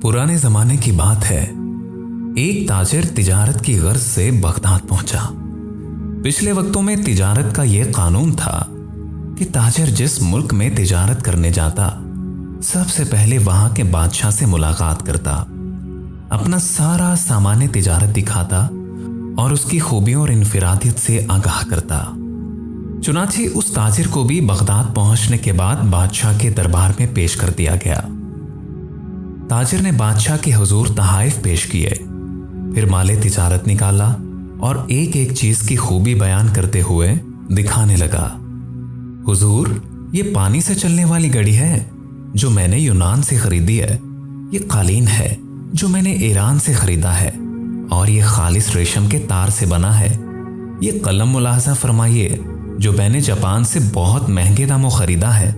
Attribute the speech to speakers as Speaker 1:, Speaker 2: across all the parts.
Speaker 1: पुराने जमाने की बात है। एक ताजिर तिजारत की गर्ज से बगदाद पहुंचा। पिछले वक्तों में तिजारत का यह कानून था कि ताजिर जिस मुल्क में तिजारत करने जाता, सबसे पहले वहां के बादशाह से मुलाकात करता, अपना सारा सामान तिजारत दिखाता और उसकी खूबियों और इनफिरादियत से आगाह करता। चुनांचे उस ताजिर को भी बगदाद पहुंचने के बाद बादशाह के दरबार में पेश कर दिया गया। ताजिर ने बादशाह के हुजूर तहाइफ पेश किए, फिर माले तिजारत निकाला और एक एक चीज की खूबी बयान करते हुए दिखाने लगा। हुजूर, ये पानी से चलने वाली गड़ी है जो मैंने यूनान से खरीदी है। ये कालीन है जो मैंने ईरान से खरीदा है और ये खालिस रेशम के तार से बना है। ये कलम मुलाहजा फरमाइए जो मैंने जापान से बहुत महंगे दामों खरीदा है।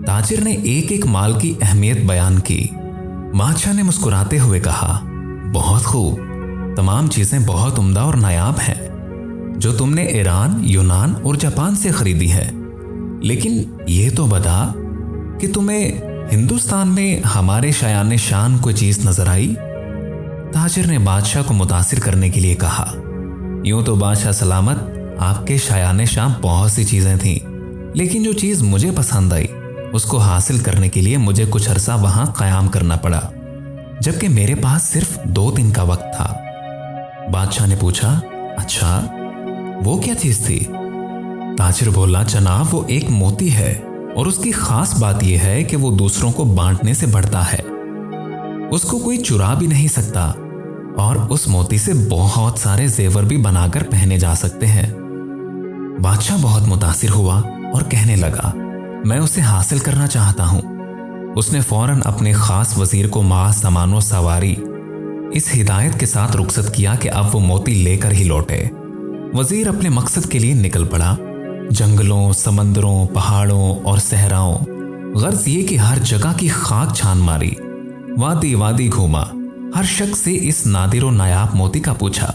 Speaker 1: ताजिर ने एक एक माल की अहमियत बयान की। बादशाह ने मुस्कुराते हुए कहा, बहुत खूब, तमाम चीजें बहुत उम्दा और नायाब हैं जो तुमने ईरान, यूनान और जापान से खरीदी है। लेकिन यह तो बता कि तुम्हें हिंदुस्तान में हमारे शायान शान कोई चीज नजर आई? ताजिर ने बादशाह को मुतासिर करने के लिए कहा, यूं तो बादशाह सलामत, आपके शायान शान बहुत सी चीजें थीं, लेकिन जो चीज मुझे पसंद आई उसको हासिल करने के लिए मुझे कुछ अरसा वहां कयाम करना पड़ा, जबकि मेरे पास सिर्फ 2 दिन का वक्त था। बादशाह ने पूछा, अच्छा, वो क्या चीज थी? ताजिर बोला, जनाब, वो एक मोती है और उसकी खास बात यह है कि वो दूसरों को बांटने से बढ़ता है। उसको कोई चुरा भी नहीं सकता और उस मोती से बहुत सारे जेवर भी बनाकर पहने जा सकते हैं। बादशाह बहुत मुतासिर हुआ और कहने लगा, मैं उसे हासिल करना चाहता हूं। उसने फौरन अपने खास वजीर को मां सामानो सवारी इस हिदायत के साथ रुखसत किया कि अब वो मोती लेकर ही लौटे। वजीर अपने मकसद के लिए निकल पड़ा। जंगलों, समंदरों, पहाड़ों और सहराओं, गर्ज ये कि हर जगह की खाक छान मारी, वादी वादी घूमा, हर शख्स से इस नादिर नायाब मोती का पूछा,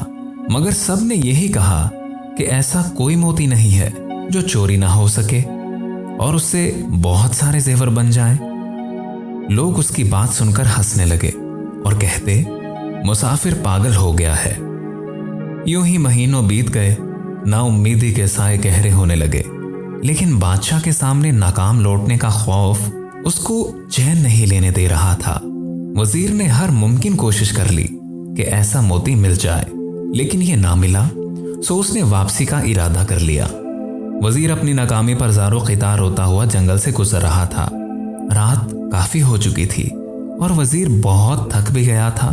Speaker 1: मगर सब ने यही कहा कि ऐसा कोई मोती नहीं है जो चोरी ना हो सके और उससे बहुत सारे जेवर बन जाएं। लोग उसकी बात सुनकर हंसने लगे और कहते, मुसाफिर पागल हो गया है। यूं ही महीनों बीत गए, नाउम्मीदी के साए गहरे होने लगे, लेकिन बादशाह के सामने नाकाम लौटने का खौफ उसको चैन नहीं लेने दे रहा था। वजीर ने हर मुमकिन कोशिश कर ली कि ऐसा मोती मिल जाए, लेकिन यह ना मिला, सो उसने वापसी का इरादा कर लिया। वजीर अपनी नाकामी पर ज़ारो क़ितार रोता हुआ जंगल से गुजर रहा था। रात काफी हो चुकी थी और वजीर बहुत थक भी गया था।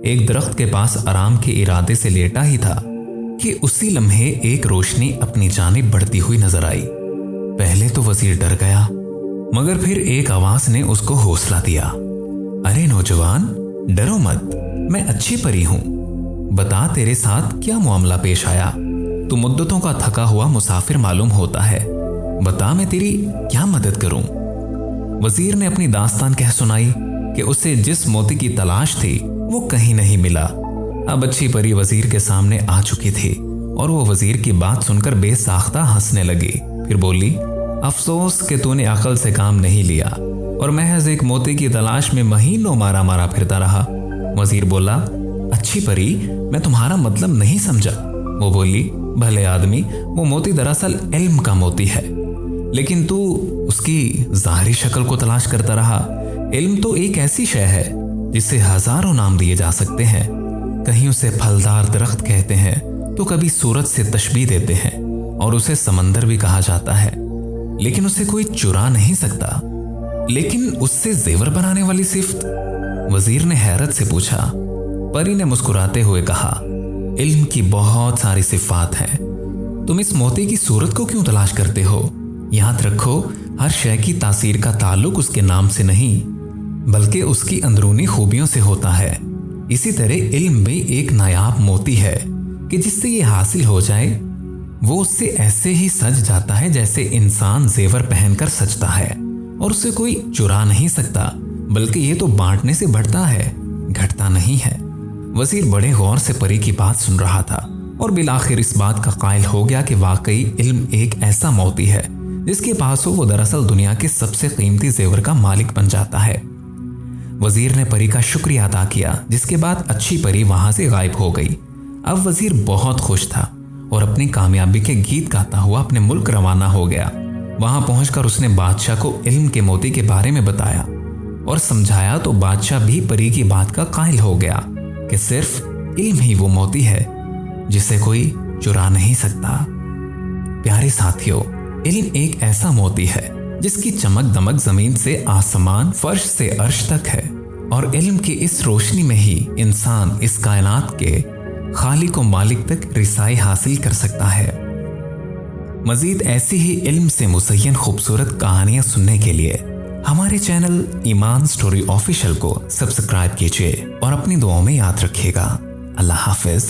Speaker 1: एक दरख्त के पास आराम के इरादे से लेटा ही था कि उसी लम्हे एक रोशनी अपनी जानिब बढ़ती हुई नजर आई। पहले तो वजीर डर गया, मगर फिर एक आवाज ने उसको हौसला दिया, अरे नौजवान, डरो मत, मैं अच्छी परी हूं। बता, तेरे साथ क्या मामला पेश आया? तू मुद्दतों का थका हुआ मुसाफिर मालूम होता है। बता, मैं तेरी क्या मदद करूं? वजीर ने अपनी दास्तान कह सुनाई कि उसे जिस मोती की तलाश थी वो कहीं नहीं मिला। अब अच्छी परी वजीर के सामने आ चुकी थी और वो वजीर की बात सुनकर बेसाख्ता हंसने लगी। फिर बोली, अफसोस कि तूने अकल से काम नहीं लिया और महज एक मोती की तलाश में महीनों मारा मारा फिरता रहा। वजीर बोला, अच्छी परी, मैं तुम्हारा मतलब नहीं समझा। वो बोली, भले आदमी, वो मोती दरअसल इल्म का मोती है, लेकिन तू उसकी ज़ाहिरी शक्ल को तलाश करता रहा। इल्म तो एक ऐसी शय है जिसे हजारों नाम दिए जा सकते हैं। कहीं उसे फलदार दरख्त कहते हैं तो कभी सूरज से तशबीह देते हैं और उसे समंदर भी कहा जाता है, लेकिन उसे कोई चुरा नहीं सकता। लेकिन उससे जेवर बनाने वाली सिफ्त? वजीर ने हैरत से पूछा। परी ने मुस्कुराते हुए कहा, इल्म की बहुत सारी सिफात हैं। तुम इस मोती की सूरत को क्यों तलाश करते हो? याद रखो, हर शय की तासीर का ताल्लुक उसके नाम से नहीं बल्कि उसकी अंदरूनी खूबियों से होता है। इसी तरह इल्म भी एक नायाब मोती है कि जिससे ये हासिल हो जाए वो उससे ऐसे ही सज जाता है जैसे इंसान जेवर पहनकर सजता है, और उसे कोई चुरा नहीं सकता, बल्कि ये तो बांटने से बढ़ता है, घटता नहीं है। वजीर बड़े गौर से परी की बात सुन रहा था और बिलाखिर इस बात का कायल हो गया कि वाकई इल्म एक ऐसा मोती है जिसके पास हो वो दरअसल दुनिया के सबसे कीमती जेवर का मालिक बन जाता है। वजीर ने परी का शुक्रिया अदा किया, जिसके बाद अच्छी परी वहां से गायब हो गई। अब वजीर बहुत खुश था और अपनी कामयाबी के गीत गाता हुआ अपने मुल्क रवाना हो गया। वहां पहुंचकर उसने बादशाह को इल्म के मोती के बारे में बताया और समझाया, तो बादशाह भी परी की बात का कायल हो गया कि सिर्फ इल्म ही वो मोती है जिसे कोई चुरा नहीं सकता। प्यारे साथियों, इल्म एक ऐसा मोती है जिसकी चमक दमक जमीन से आसमान, फर्श से अर्श तक है, और इल्म की इस रोशनी में ही इंसान इस कायनात के खालिक व मालिक तक रिसाई हासिल कर सकता है। मजीद ऐसी ही इल्म से मुज़य्यन खूबसूरत कहानियां सुनने के लिए हमारे चैनल ईमान स्टोरी ऑफिशियल को सब्सक्राइब कीजिए और अपनी दुआओं में याद रखिएगा। अल्लाह हाफिज।